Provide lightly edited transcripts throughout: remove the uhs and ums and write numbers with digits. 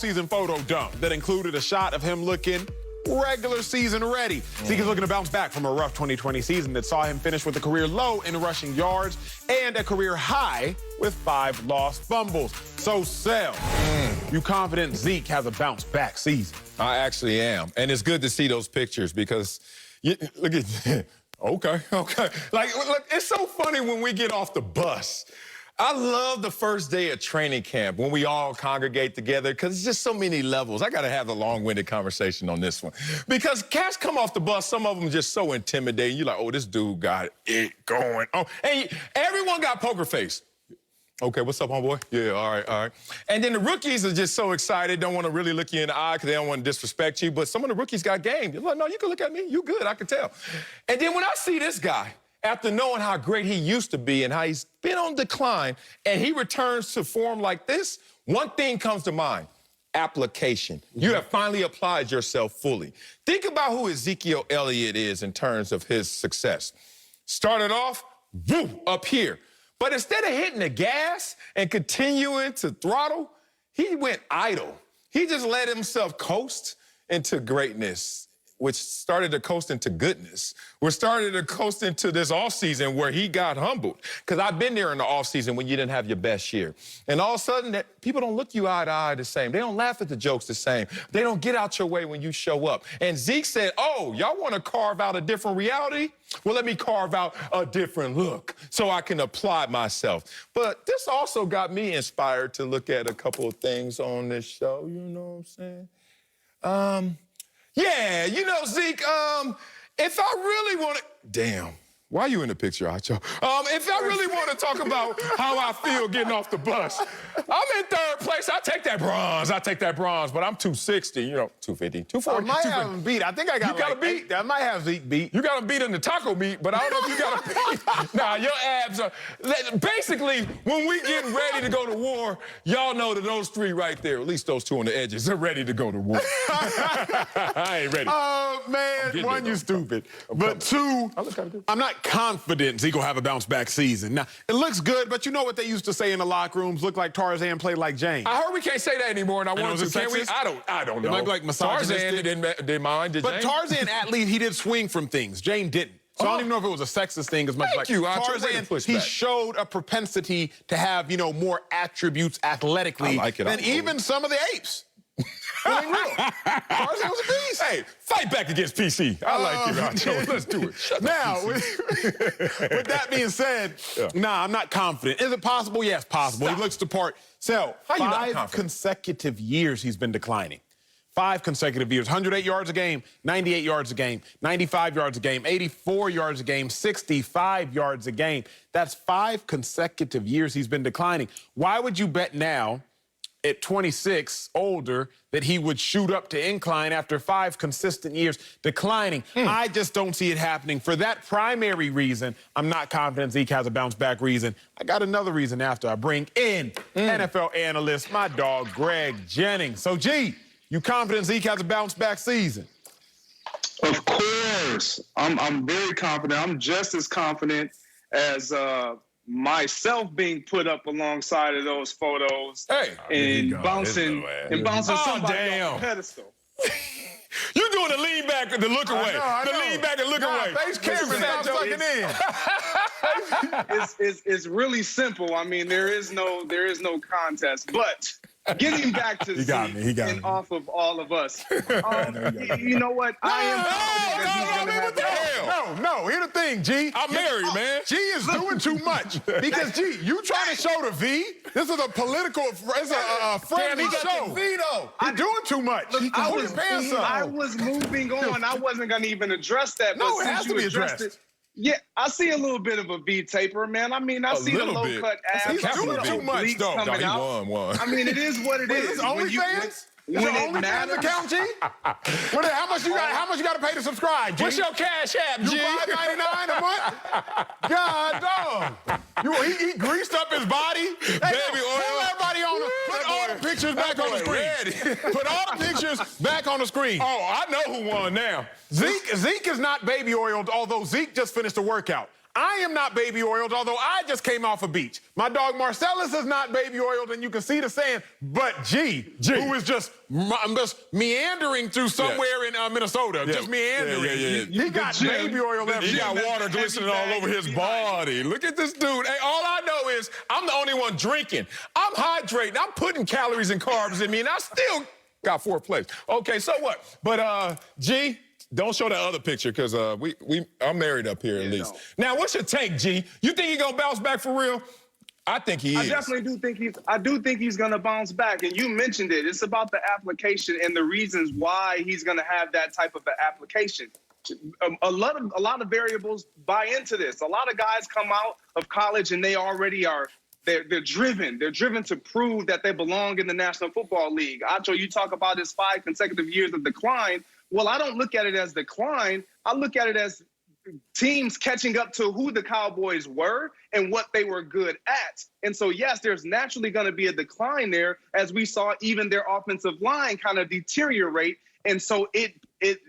season photo dump that included a shot of him looking regular season ready. Zeke is looking to bounce back from a rough 2020 season that saw him finish with a career low in rushing yards and a career high with 5 lost fumbles. So, Sel, you confident Zeke has a bounce back season? I actually am. And it's good to see those pictures because, look at okay. Like, look, it's so funny when we get off the bus. I love the first day of training camp when we all congregate together because it's just so many levels. I got to have a long-winded conversation on this one. Because cats come off the bus, some of them just so intimidating. You're like, oh, this dude got it going on. And everyone got poker face. Okay, what's up, homeboy? Yeah, all right. And then the rookies are just so excited, don't want to really look you in the eye because they don't want to disrespect you. But some of the rookies got game. You're like, no, you can look at me. You good, I can tell. And then when I see this guy, after knowing how great he used to be and how he's been on decline, and he returns to form like this, one thing comes to mind: application. You have finally applied yourself fully. Think about who Ezekiel Elliott is in terms of his success. Started off, woo, up here. But instead of hitting the gas and continuing to throttle, he went idle. He just let himself coast into greatness, which started to coast into goodness. We started to coast into this offseason where he got humbled. Because I've been there in the offseason when you didn't have your best year. And all of a sudden, people don't look you eye to eye the same. They don't laugh at the jokes the same. They don't get out your way when you show up. And Zeke said, oh, y'all want to carve out a different reality? Well, let me carve out a different look so I can apply myself. But this also got me inspired to look at a couple of things on this show, you know what I'm saying? Yeah, you know, Zeke, if I really want to... Damn, why are you in the picture, Acho? If I really want to talk about how I feel getting off the bus, I'm in 3rd place. I take that bronze, but I'm 260, you know, 250, 240. I might have him beat. I think I got You got him beat? I might have Zeke beat. You got him beat in the taco meat, but I don't know if you got him beat. Nah, your abs are... Basically, when we get ready to go to war, y'all know that those 3 right there, at least those 2 on the edges, are ready to go to war. I ain't ready. Oh, man, 1, you stupid. But 2, I'm not confident Zeke will have a bounce-back season. Now, it looks good, but you know what they used to say in the locker rooms? Look like Tarzan, played like Jane. I heard we can't say that anymore, and I wanted to. Can we? I don't know. It might be like misogynistic. Tarzan didn't mind, did But Jane? Tarzan, at least, he did swing from things. Jane didn't. So I don't even know if it was a sexist thing as much as like Tarzan, he showed a propensity to have, you know, more attributes athletically than even some of the apes. Tarzan was a beast. Hey, fight back against PC. I like you, Acho. Let's do it. Now, with that being said, nah, I'm not confident. Is it possible? Yes, possible. He looks the part. So, 5 consecutive years he's been declining. 5 consecutive years. 108 yards a game, 98 yards a game, 95 yards a game, 84 yards a game, 65 yards a game. That's 5 consecutive years he's been declining. Why would you bet now, at 26, older, that he would shoot up to incline after 5 consistent years declining? I just don't see it happening. For that primary reason, I'm not confident Zeke has a bounce-back reason. I got another reason after I bring in NFL analyst, my dog, Greg Jennings. So, G, you confident Zeke has a bounce-back season? Of course. I'm very confident. I'm just as confident as myself being put up alongside of those photos and bouncing somebody off the pedestal. You're doing the lean back and the look away. The lean back and look away. Face camera, stop sucking in. It's really simple. I mean, there is no contest. But getting back to Zeke and off of all of us, you know what? No, here's the thing, G. I'm married, man. G is doing too much. Because, G, you trying to show the V? This is a political, it's a friendly show. You're doing too much. I was moving on. I wasn't going to even address that. No, it has to be addressed. Yeah, I see a little bit of a V taper, man. I mean, I see the low-cut abs. He's doing too much, though. Coming out. He won. I mean, it is what it is. Is this OnlyFans? Is it OnlyFans account, G? How much you got to pay to subscribe, G? What's your cash app, G? $5.99 a month? God, dog. He greased up his body. Baby oil. Everybody on put all the pictures back on the screen. Put all the pictures back on the screen. Oh, I know who won now. Zeke is not baby oiled, although Zeke just finished a workout. I am not baby oiled, although I just came off a beach. My dog Marcellus is not baby oiled, and you can see the sand. But G. Who is just meandering through somewhere in Minnesota, just meandering. He got baby oil everywhere. He got water glistening all over his body. Look at this dude. Hey, all I know is I'm the only one drinking. I'm hydrating. I'm putting calories and carbs in me, and I still got 4th place. Okay, so what? But G. Don't show that other picture, because I'm married up here at least. Now, what's your take, G? You think he's gonna bounce back for real? I think he is. I definitely do think he's gonna bounce back. And you mentioned it. It's about the application and the reasons why he's gonna have that type of an application. A lot of variables buy into this. A lot of guys come out of college and they already are. They're driven. They're driven to prove that they belong in the National Football League. Acho, you talk about his 5 consecutive years of decline. Well, I don't look at it as decline. I look at it as teams catching up to who the Cowboys were and what they were good at. And so, yes, there's naturally going to be a decline there, as we saw even their offensive line kind of deteriorate. And so it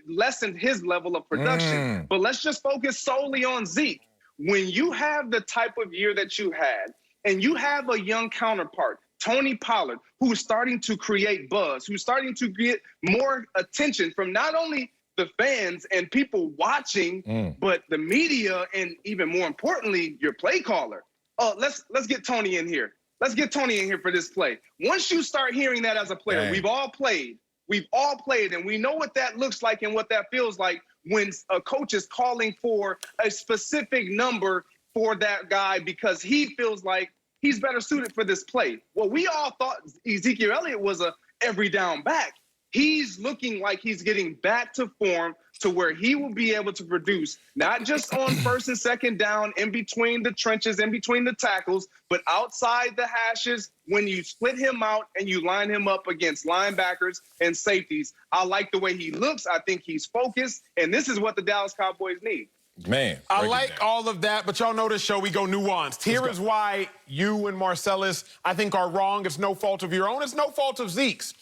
lessened his level of production. But let's just focus solely on Zeke. When you have the type of year that you had, and you have a young counterpart, Tony Pollard, who's starting to create buzz, who's starting to get more attention from not only the fans and people watching, but the media, and even more importantly, your play caller. Let's get Tony in here. Let's get Tony in here for this play. Once you start hearing that as a player, we've all played, and we know what that looks like and what that feels like when a coach is calling for a specific number for that guy because he feels like he's better suited for this play. Well, we all thought Ezekiel Elliott was a every down back. He's looking like he's getting back to form to where he will be able to produce, not just on 1st and 2nd down, in between the trenches, in between the tackles, but outside the hashes when you split him out and you line him up against linebackers and safeties. I like the way he looks. I think he's focused, and this is what the Dallas Cowboys need. Man, I like all of that, but y'all know this show, we go nuanced. Here is why you and Marcellus, I think, are wrong. It's no fault of your own. It's no fault of Zeke's.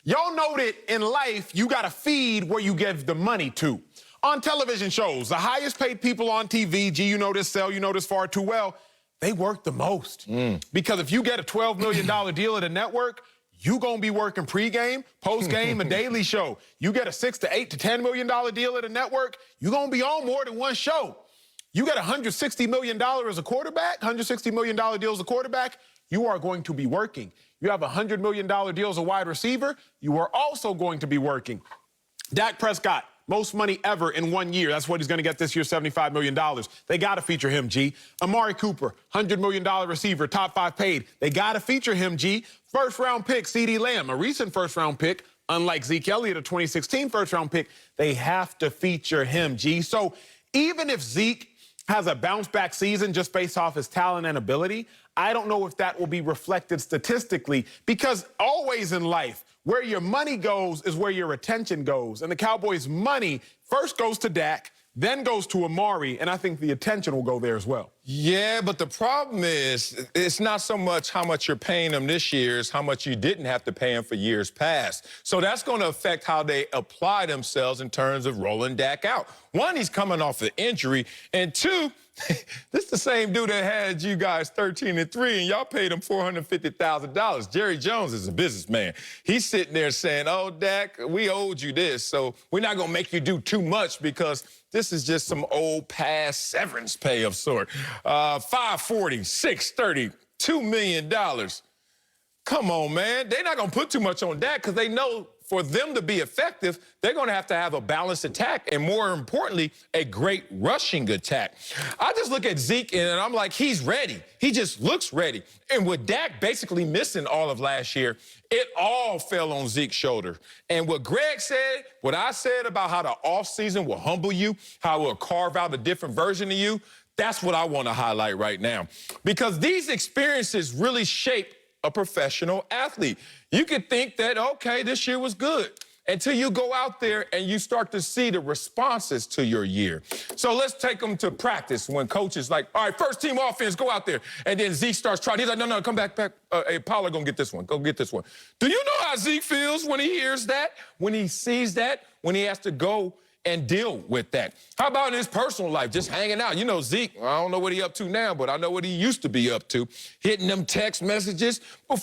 Y'all know that in life, you got to feed where you give the money to. On television shows, the highest paid people on TV, G, you know this, Sel, you know this far too well, they work the most. Because if you get a $12 million deal at a network, you gonna be working pregame, postgame, a daily show. You get a $6 to $8 to $10 million deal at a network, you gonna be on more than one show. You get $160 million as a quarterback, $160 million deal as a quarterback, you are going to be working. You have $100 million deal as a wide receiver, you are also going to be working. Dak Prescott, most money ever in 1 year. That's what he's going to get this year, $75 million. They got to feature him, G. Amari Cooper, $100 million receiver, top 5 paid. They got to feature him, G. First-round pick, CeeDee Lamb, a recent first-round pick, unlike Zeke Elliott, a 2016 first-round pick. They have to feature him, G. So even if Zeke has a bounce-back season just based off his talent and ability, I don't know if that will be reflected statistically, because always in life, where your money goes is where your attention goes. And the Cowboys' money first goes to Dak, then goes to Amari, and I think the attention will go there as well. Yeah, but the problem is, it's not so much how much you're paying them this year, it's how much you didn't have to pay them for years past. So that's going to affect how they apply themselves in terms of rolling Dak out. One, he's coming off an injury, and two, this is the same dude that had you guys 13-3, and y'all paid him $450,000. Jerry Jones is a businessman. He's sitting there saying, oh, Dak, we owed you this, so we're not going to make you do too much because this is just some old past severance pay of sort. $540, $630, $2 million. Come on, man. They're not going to put too much on Dak because they know for them to be effective, they're going to have a balanced attack and, more importantly, a great rushing attack. I just look at Zeke and I'm like, he's ready. He just looks ready. And with Dak basically missing all of last year, it all fell on Zeke's shoulder. And what Greg said, what I said about how the offseason will humble you, how it will carve out a different version of you, that's what I want to highlight right now. Because these experiences really shape a professional athlete. You could think that, okay, this year was good, until you go out there and you start to see the responses to your year. So let's take them to practice when coach is like, all right, first team offense, go out there. And then Zeke starts trying. He's like, no, come back. Hey, Pollard gonna get this one. Go get this one. Do you know how Zeke feels when he hears that, when he sees that, when he has to go and deal with that. How about in his personal life, just hanging out? You know, Zeke, I don't know what he up to now, but I know what he used to be up to, hitting them text messages before